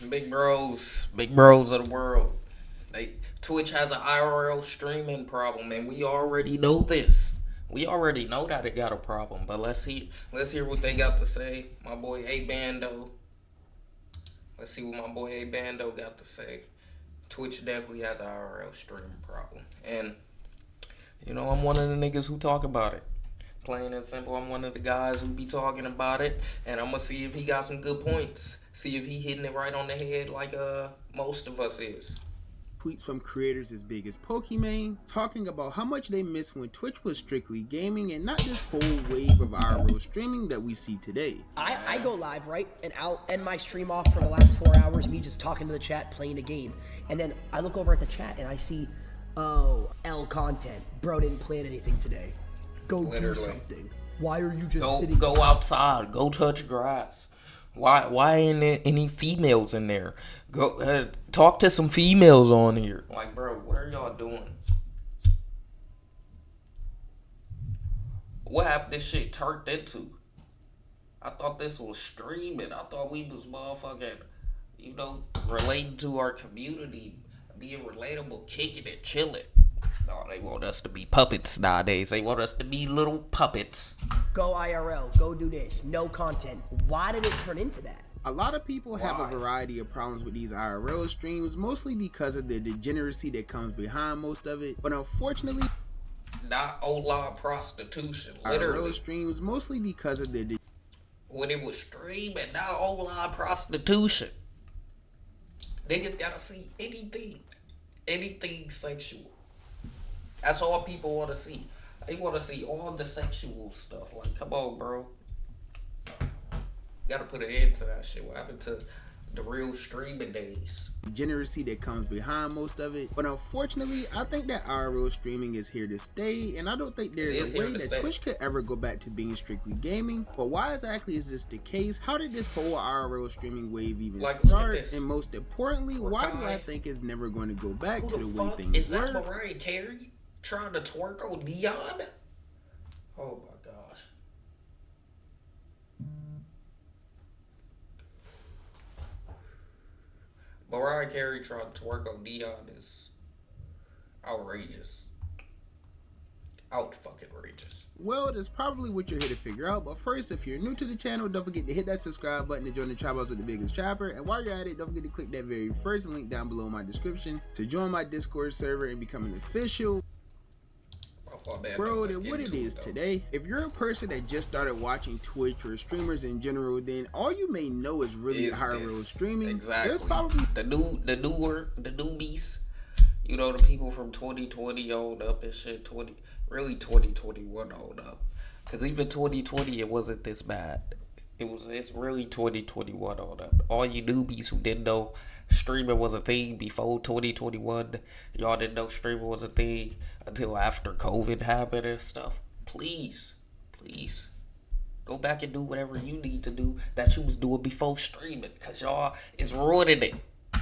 Big bros of the world. Twitch has an IRL streaming problem, and we already know this. We already know that it got a problem, but let's hear what they got to say. My boy A Bando. Let's see what my boy A Bando got to say. Twitch definitely has an IRL streaming problem, and I'm one of the niggas who talk about it. Plain and simple, I'm one of the guys who be talking about it, and I'm gonna see if he got some good points. See if he hitting it right on the head like most of us is. Tweets from creators as big as Pokimane talking about how much they miss when Twitch was strictly gaming and not this whole wave of IRL streaming that we see today. I go live, right? And I'll end my stream off for the last 4 hours, me just talking to the chat, playing a game. And then I look over at the chat and I see, oh, L content. Bro didn't plan anything today. Go do something. Why are you just sitting? Go outside. Go touch grass. Why ain't there any females in there? Go talk to some females on here. Like, bro, what are y'all doing? What have this shit turned into? I thought this was streaming. I thought we was motherfucking, relating to our community, being relatable, kicking it, chilling. No, they want us to be puppets nowadays. They want us to be little puppets. Go IRL, go do this, no content. Why did it turn into that? A lot of people have a variety of problems with these IRL streams, mostly because of the degeneracy that comes behind most of it. But unfortunately, not online prostitution, literally. IRL streams mostly because of the when it was streaming, not online prostitution. Niggas gotta see anything sexual. That's all people want to see. They want to see all the sexual stuff. Like, come on, bro. Gotta put an end to that shit. What happened to the real streaming days? Degeneracy that comes behind most of it. But unfortunately, I think that IRL streaming is here to stay, and I don't think there's a way that Twitch could ever go back to being strictly gaming. But why exactly is this the case? How did this whole IRL streaming wave even start? And most importantly, why do I think it's never going to go back to the way things were? Is that Mariah Carey trying to twerk on Dion? Oh my gosh. Mariah Carey trying to twerk on Dion is outrageous. Out fucking outrageous. Well, that's probably what you're here to figure out, but first, if you're new to the channel, don't forget to hit that subscribe button to join the Tribe House with the biggest trapper, and while you're at it, don't forget to click that very first link down below in my description to join my Discord server and become an official. Bro, then what it is today, if you're a person that just started watching Twitch or streamers in general, then all you may know is really IRL streaming. Exactly. There's probably the newbies, the people from 2020 on up and shit, 2021 on up. Cause even 2020 it wasn't this bad. It's really 2021 on up. All you newbies who didn't know streaming was a thing before 2021, y'all didn't know streaming was a thing until after COVID happened and stuff. Please go back and do whatever you need to do that you was doing before streaming, cause y'all is ruining it.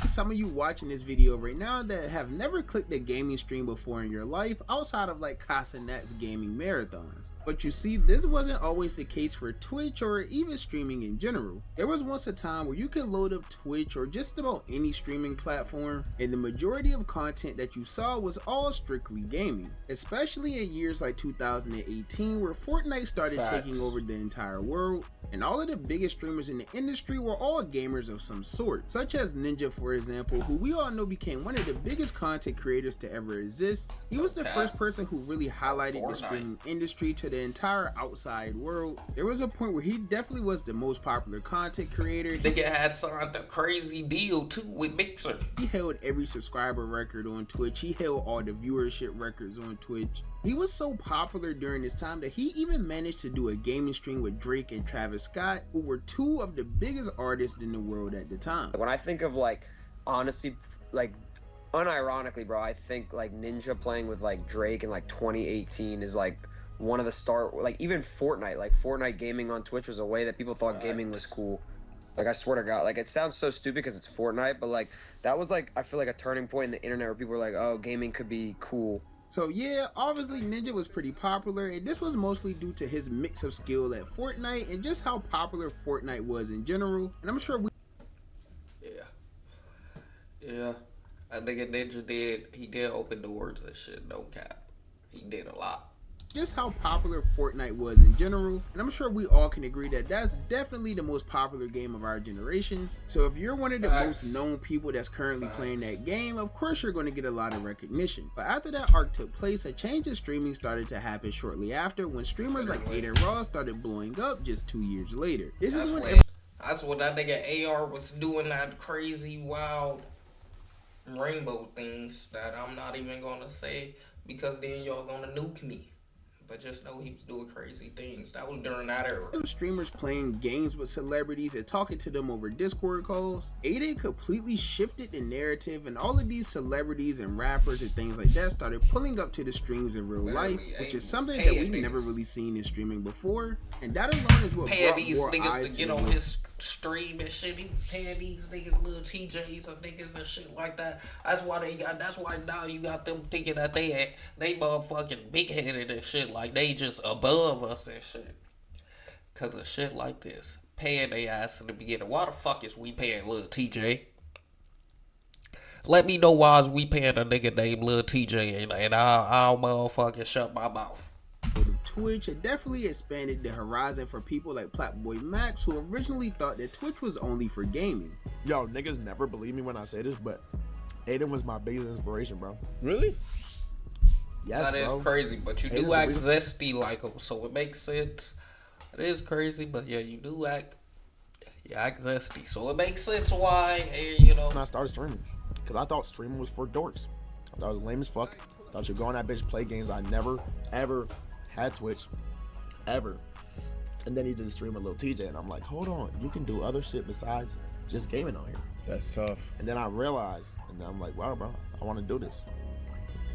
Some of you watching this video right now that have never clicked a gaming stream before in your life outside of like Casanet's gaming marathons. But you see, this wasn't always the case for Twitch or even streaming in general. There was once a time where you could load up Twitch or just about any streaming platform, and the majority of content that you saw was all strictly gaming, especially in years like 2018 where Fortnite started taking over the entire world, and all of the biggest streamers in the industry were all gamers of some sort, such as Ninja, for example, who we all know became one of the biggest content creators to ever exist. He was the first person who really highlighted the streaming industry to the entire outside world. There was a point where he definitely was the most popular content creator. Nigga had signed a crazy deal too with Mixer. He held every subscriber record on Twitch. He held all the viewership records on Twitch. He was so popular during this time that he even managed to do a gaming stream with Drake and Travis Scott, who were two of the biggest artists in the world at the time. When I think of honestly, unironically, bro, I think Ninja playing with Drake in 2018 is one of the even Fortnite gaming on Twitch was a way that people thought gaming was cool. I swear to God, it sounds so stupid because it's Fortnite, but that was I feel a turning point in the internet where people were oh, gaming could be cool. So yeah, obviously Ninja was pretty popular, and this was mostly due to his mix of skill at Fortnite and just how popular Fortnite was in general. And I'm sure Yeah. I think Ninja did open doors and shit, no cap. He did a lot. Just how popular Fortnite was in general, and I'm sure we all can agree that that's definitely the most popular game of our generation. So if you're one of the Facts. most known people that's currently Facts. playing that game, of course you're going to get a lot of recognition. But after that arc took place, a change in streaming started to happen shortly after, when streamers like Aiden Ross started blowing up just 2 years later. That's what that nigga AR was doing, that crazy wild rainbow things that I'm not even gonna say, because then y'all gonna nuke me. But just know he was doing crazy things. That was during that era. Streamers playing games with celebrities and talking to them over Discord calls, Aiden completely shifted the narrative, and all of these celebrities and rappers and things like that started pulling up to the streams in real life, which is something that we've never really seen in streaming before. And that alone is what Paying brought these more niggas eyes to to get the on game. his stream and shit. He was paying these niggas little TJs and niggas and shit like that. That's why now you got them thinking that they motherfucking big headed and shit, like they just above us and shit. Cause of shit like this. Paying their ass in the beginning. Why the fuck is we paying little TJ? Let me know why is we paying a nigga named Lil TJ and I'll motherfucking shut my mouth. Twitch, it definitely expanded the horizon for people like Platboy Max, who originally thought that Twitch was only for gaming. Yo, niggas never believe me when I say this, but Aiden was my biggest inspiration, bro. Really? Yes, That is bro. crazy, but you Aiden's do the act reason- zesty like him, so it makes sense. It is crazy, but yeah, you act zesty, so it makes sense why, you know. When I started streaming, because I thought streaming was for dorks. I thought it was lame as fuck. I thought you go on that bitch, play games. I never, ever had Twitch, ever. And then he did a stream with Lil TJ, and I'm like, hold on, you can do other shit besides just gaming on here. That's tough. And then I realized, and I'm like, wow, bro, I want to do this.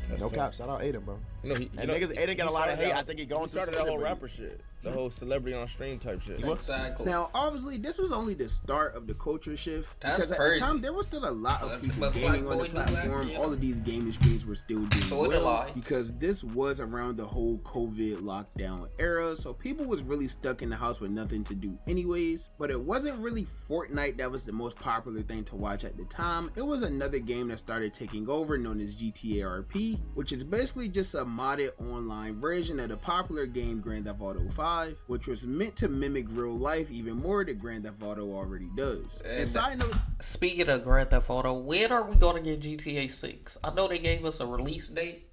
That's No tough. cap, shout out Aiden, bro. You know, Aiden got a lot of hate. I think he going through started some that whole shit, but rapper shit, the whole celebrity on stream type shit. Exactly. Now, obviously, this was only the start of the culture shift, That's because at crazy. the time there was still a lot of people but gaming on the Black Boy knew that, platform. you All know. of these gaming streams were still doing So it well, lies. because this was around the whole COVID lockdown era, so people was really stuck in the house with nothing to do anyways. But it wasn't really Fortnite that was the most popular thing to watch at the time. It was another game that started taking over, known as GTA RP, which is basically just a modded online version of the popular game Grand Theft Auto 5, which was meant to mimic real life even more than Grand Theft Auto already does. And side note, Speaking of Grand Theft Auto, when are we gonna get GTA 6? I know they gave us a release date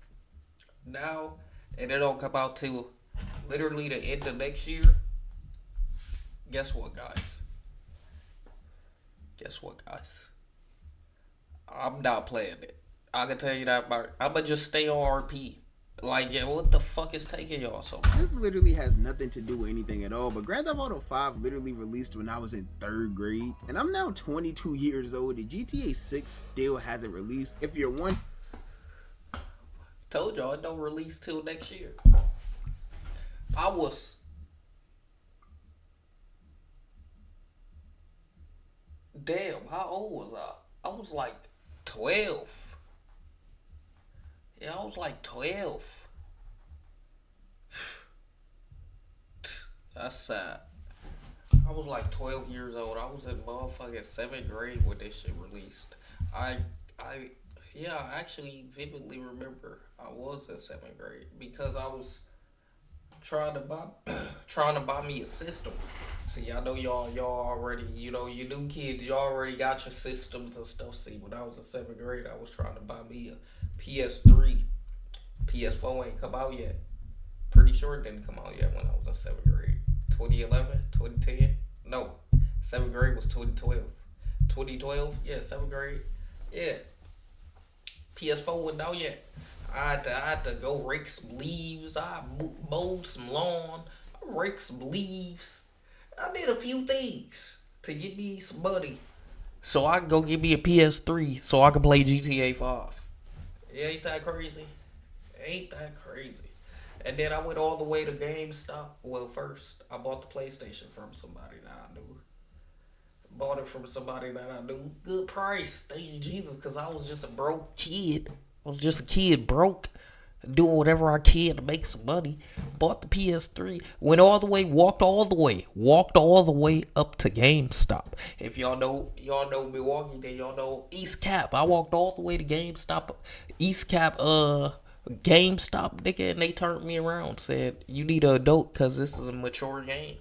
now, and it don't come out till literally the end of next year. Guess what, guys? I'm not playing it. I can tell you that, Mark. I'ma just stay on RP. Like, yeah, what the fuck is taking y'all so long? this literally has nothing to do with anything at all, but Grand Theft Auto 5 literally released when I was in 3rd grade, and I'm now 22 years old, and GTA 6 still hasn't released. If you're one, Told y'all it don't release till next year. I was damn, how old was I? I was like 12. Yeah, I was like 12. That's sad. I was like 12 years old. I was in motherfucking 7th grade when this shit released. I actually vividly remember I was in 7th grade because I was trying to buy me a system. See, I know y'all already, you know, you new kids, you already got your systems and stuff. See, when I was in 7th grade, I was trying to buy me a PS3. PS4 ain't come out yet. Pretty sure it didn't come out yet when I was in 7th grade. 2011, 2010? No. 7th grade was 2012. 2012? Yeah, 7th grade. Yeah. PS4 wasn't out yet. I had to go rake some leaves. I mowed some lawn. I raked some leaves. I did a few things to get me some money, so I can go get me a PS3 so I can play GTA 5. Ain't that crazy? Ain't that crazy? And then I went all the way to GameStop. Well, first, I bought the PlayStation from somebody that I knew. Bought it from somebody that I knew. Good price. Thank you, Jesus, because I was just a broke kid. I was just a kid broke. doing whatever I can to make some money. Bought the PS3, went all the way, walked all the way up to GameStop. If y'all know Milwaukee, then y'all know East Cap. I walked all the way to GameStop, East Cap, GameStop, nigga, and they turned me around, said, you need an adult because this is a mature game.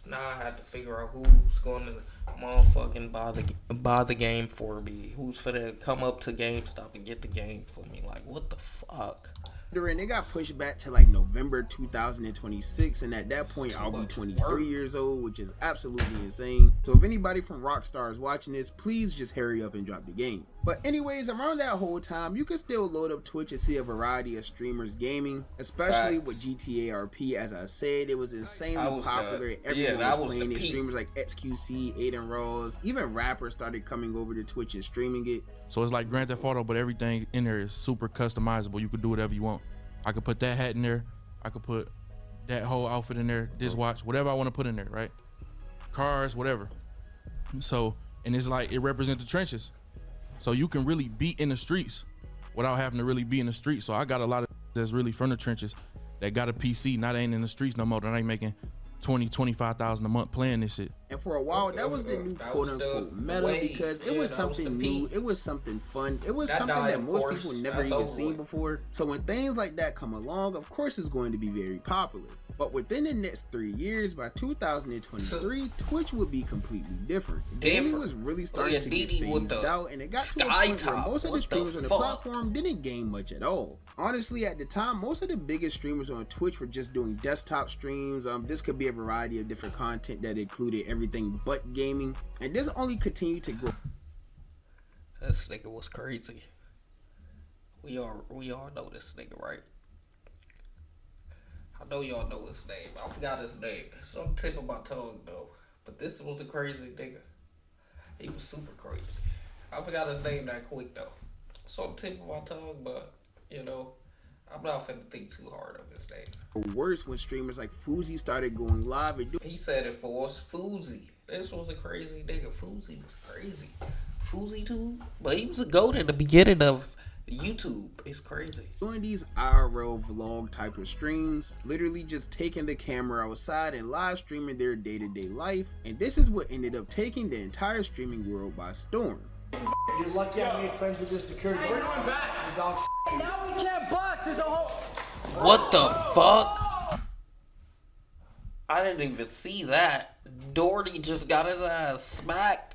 Now I had to figure out who's going to motherfucking buy the game for me. Who's finna come up to GameStop and get the game for me. Like, what the fuck? They got pushed back to like November 2026, and at that point I'll be 23 years old, which is absolutely insane. So if anybody from Rockstar is watching this, please just hurry up and drop the game. But anyways, around that whole time, you can still load up Twitch and see a variety of streamers gaming, especially with GTA RP. As I said, it was insanely popular. Everyone was playing it. Streamers like XQC, Aiden Ross, even rappers started coming over to Twitch and streaming it. So it's like Grand Theft Auto, but everything in there is super customizable. You could do whatever you want. I could put that hat in there. I could put that whole outfit in there, this watch, whatever I want to put in there, right? Cars, whatever. So, and it's like, it represents the trenches. So you can really be in the streets without having to really be in the streets. So I got a lot of that's really from the trenches that got a PC, not ain't in the streets no more, that ain't making 20, 25,000 a month playing this shit. And for a while, that was the new quote-unquote meta, because it was something new, it was something fun, it was something that most people never even seen before. So when things like that come along, of course it's going to be very popular. But within the next 3 years, by 2023, Twitch would be completely different. Gaming was really starting to get phased out, and it got to a point where most of the streamers on the platform didn't game much at all. Honestly, at the time, most of the biggest streamers on Twitch were just doing desktop streams. This could be a variety of different content that included everything but gaming, and this only continued to grow. This nigga was crazy. We all know this nigga, right? I know y'all know his name. I forgot his name. It's on the tip of my tongue though. But this was a crazy nigga. He was super crazy. I forgot his name that quick though. It's on the tip of my tongue, but you know, I'm not finna think too hard of his name. Worse when streamers like Fuzi started going live and he said it for us, Fuzi. This was a crazy nigga. Fuzi was crazy. Fuzi too? But he was a goat at the beginning of YouTube. It's crazy. Doing these IRL vlog type of streams, literally just taking the camera outside and live streaming their day-to-day life. And this is what ended up taking the entire streaming world by storm. You're lucky I made friends with your security. We're going back. Dog. Now we can't box. There's a whole. What the fuck? I didn't even see that. Doherty just got his ass smacked.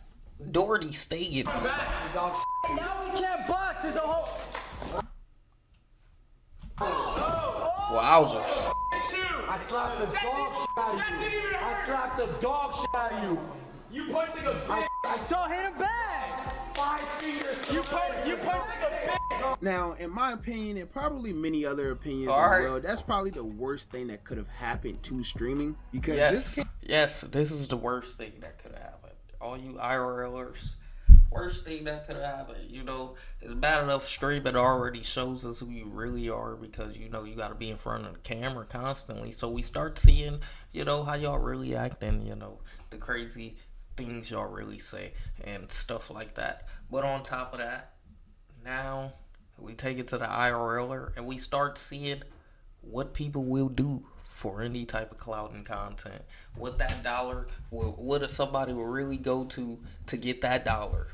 Doherty stay getting smacked. Dog. Now we can't box. There's a whole. Wowzers. I slapped the dog shit out of you. I slapped the dog shit out of you. You punched like a bitch. I saw hit him back. 5 fingers. You punched like a bitch. Now, in my opinion, and probably many other opinions as well, that's probably the worst thing that could have happened to streaming. Because this is the worst thing that could have happened. All you IRLers, worst thing that could have happened. You know, it's bad enough streaming already shows us who you really are, because you know you got to be in front of the camera constantly. So we start seeing, you know, how y'all really acting. You know, the crazy things y'all really say and stuff like that. But on top of that, now we take it to the IRLer and we start seeing what people will do for any type of clout and content. What that dollar, what somebody will really go to get that dollar.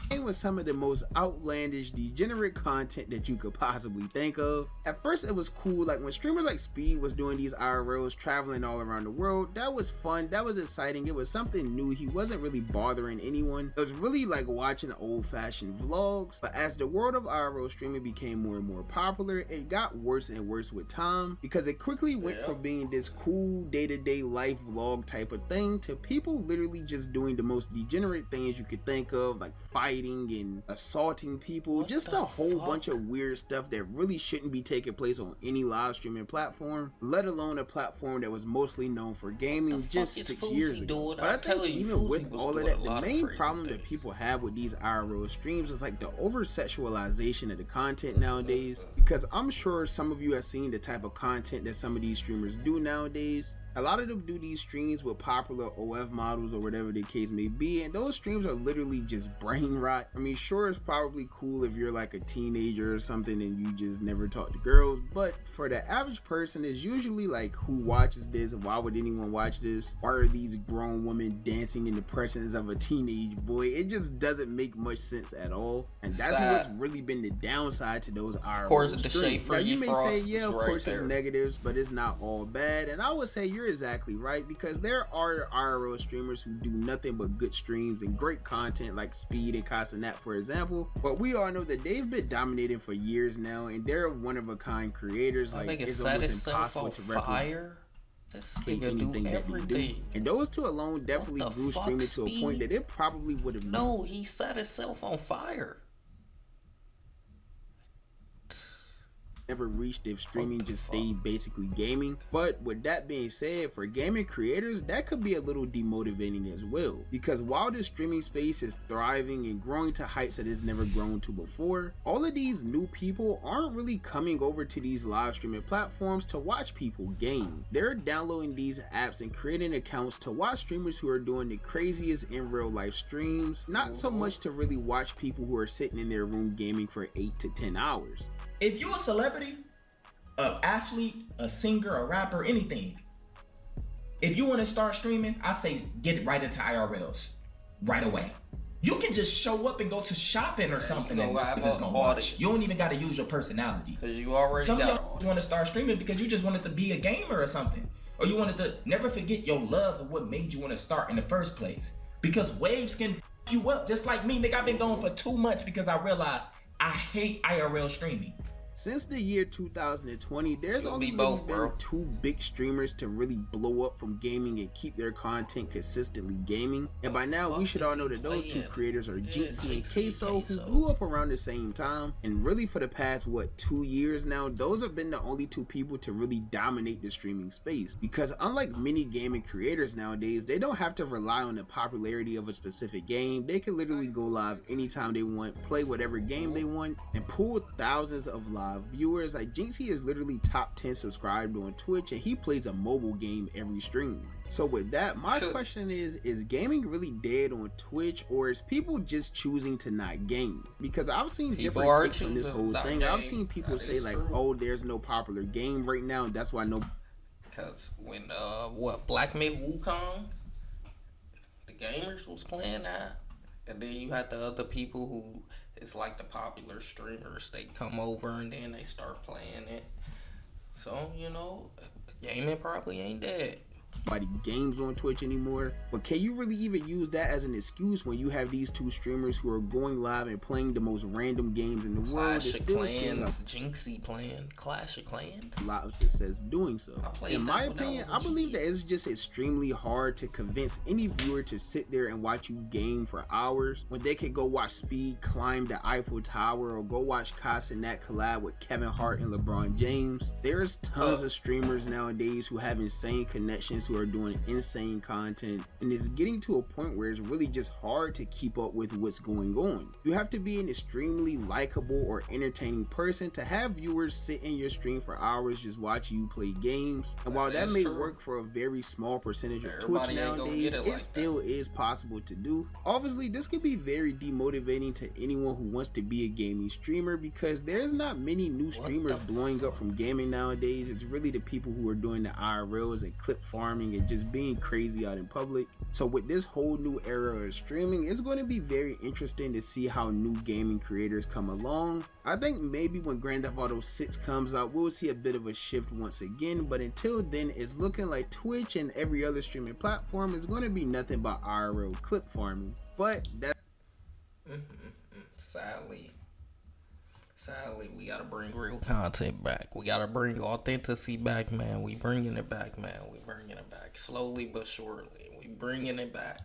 It was some of the most outlandish, degenerate content that you could possibly think of. At first it was cool, like when streamers like Speed was doing these IRLs traveling all around the world. That was fun, that was exciting, it was something new. He wasn't really bothering anyone. It was really like watching old-fashioned vlogs. But as the world of IRL streaming became more and more popular, it got worse and worse with time, because it quickly went from being this cool day-to-day life vlog type of thing to people literally just doing the most degenerate things you could think of, like fighting and assaulting people, just a whole bunch of weird stuff that really shouldn't be taking place on any live streaming platform, let alone a platform that was mostly known for gaming just 6 years ago. But I think even with all of that, the main problem that people have with these IRL streams is like the over-sexualization of the content nowadays, because I'm sure some of you have seen the type of content that some of these streamers do nowadays. A lot of them do these streams with popular OF models or whatever the case may be, and those streams are literally just brain rot. I mean, sure, it's probably cool if you're like a teenager or something and you just never talk to girls, but for the average person, it's usually like, who watches this? Why would anyone watch this? Why are these grown women dancing in the presence of a teenage boy? It just doesn't make much sense at all, and that's what's really been the downside to those IRL Of course, the streams. shade for Now, you may say, Frost yeah, of is right course there. it's negatives, but it's not all bad, and I would say you're exactly right, because there are IRL streamers who do nothing but good streams and great content, like Speed and Casanat, for example, but we all know that they've been dominating for years now, and they're one-of-a-kind creators. Like, it's almost impossible to replicate This nigga do anything that they do. everything. And those two alone definitely What the grew fuck, streaming to a point Speed? that it probably would have No, he set himself on fire. never reached if streaming just stayed basically gaming. But with that being said, for gaming creators, that could be a little demotivating as well, because while the streaming space is thriving and growing to heights that it's never grown to before, all of these new people aren't really coming over to these live streaming platforms to watch people game. They're downloading these apps and creating accounts to watch streamers who are doing the craziest in real life streams, not so much to really watch people who are sitting in their room gaming for 8 to 10 hours. If you're a celebrity, an athlete, a singer, a rapper, anything, if you want to start streaming, I say get right into IRLs right away. You can just show up and go to shopping or something and have just an gonna watch. audience. You don't even got to use your personality. Because you already Some of got y'all want to start streaming because you just wanted to be a gamer or something. Or you wanted to never forget your love of what made you want to start in the first place. Because waves can you up just like me. Nigga, I've been going for 2 months because I realized I hate IRL streaming. Since the year 2020, there's You'll only be both, really bro. been 2 big streamers to really blow up from gaming and keep their content consistently gaming. And by now, we should all know that those 2 creators are Jinxie and Queso, who blew up around the same time. And really for the past, 2 years now, those have been the only 2 people to really dominate the streaming space. Because unlike many gaming creators nowadays, they don't have to rely on the popularity of a specific game. They can literally go live anytime they want, play whatever game they want, and pull thousands of live viewers. Like, Jinxie is literally top 10 subscribed on Twitch, and he plays a mobile game every stream. So with that, my question is gaming really dead on Twitch, or is people just choosing to not game? Because I've seen different takes on this whole thing. I've seen people say like, oh, there's no popular game right now, and that's why no. Because when Black Myth Wukong, the gamers was playing that, and then you had the other people who it's like the popular streamers. They come over and then they start playing it. So, you know, gaming probably ain't dead. Nobody games on Twitch anymore, but can you really even use that as an excuse when you have these 2 streamers who are going live and playing the most random games in the world? Clash of Clans, Jinxie playing Clash of Clans. A lot of success doing so. In my that when I opinion, was I a believe that it's just extremely hard to convince any viewer to sit there and watch you game for hours when they could go watch Speed climb the Eiffel Tower or go watch Casanat collab with Kevin Hart and LeBron James. There's tons of streamers nowadays who have insane connections, who are doing insane content, and it's getting to a point where it's really just hard to keep up with what's going on. You have to be an extremely likable or entertaining person to have viewers sit in your stream for hours just watching you play games. And while that may work for a very small percentage of Twitch nowadays, it still is possible to do. Obviously, this could be very demotivating to anyone who wants to be a gaming streamer, because there's not many new streamers blowing up from gaming nowadays. It's really the people who are doing the IRLs and clip farming and just being crazy out in public. So with this whole new era of streaming, it's going to be very interesting to see how new gaming creators come along. I think maybe when Grand Theft Auto 6 comes out, we'll see a bit of a shift once again, but until then, it's looking like Twitch and every other streaming platform is going to be nothing but IRL clip farming. But that Sadly, we gotta bring real content back. We gotta bring authenticity back, man. We bringing it back, man. We bringing it back slowly but surely. We bringing it back.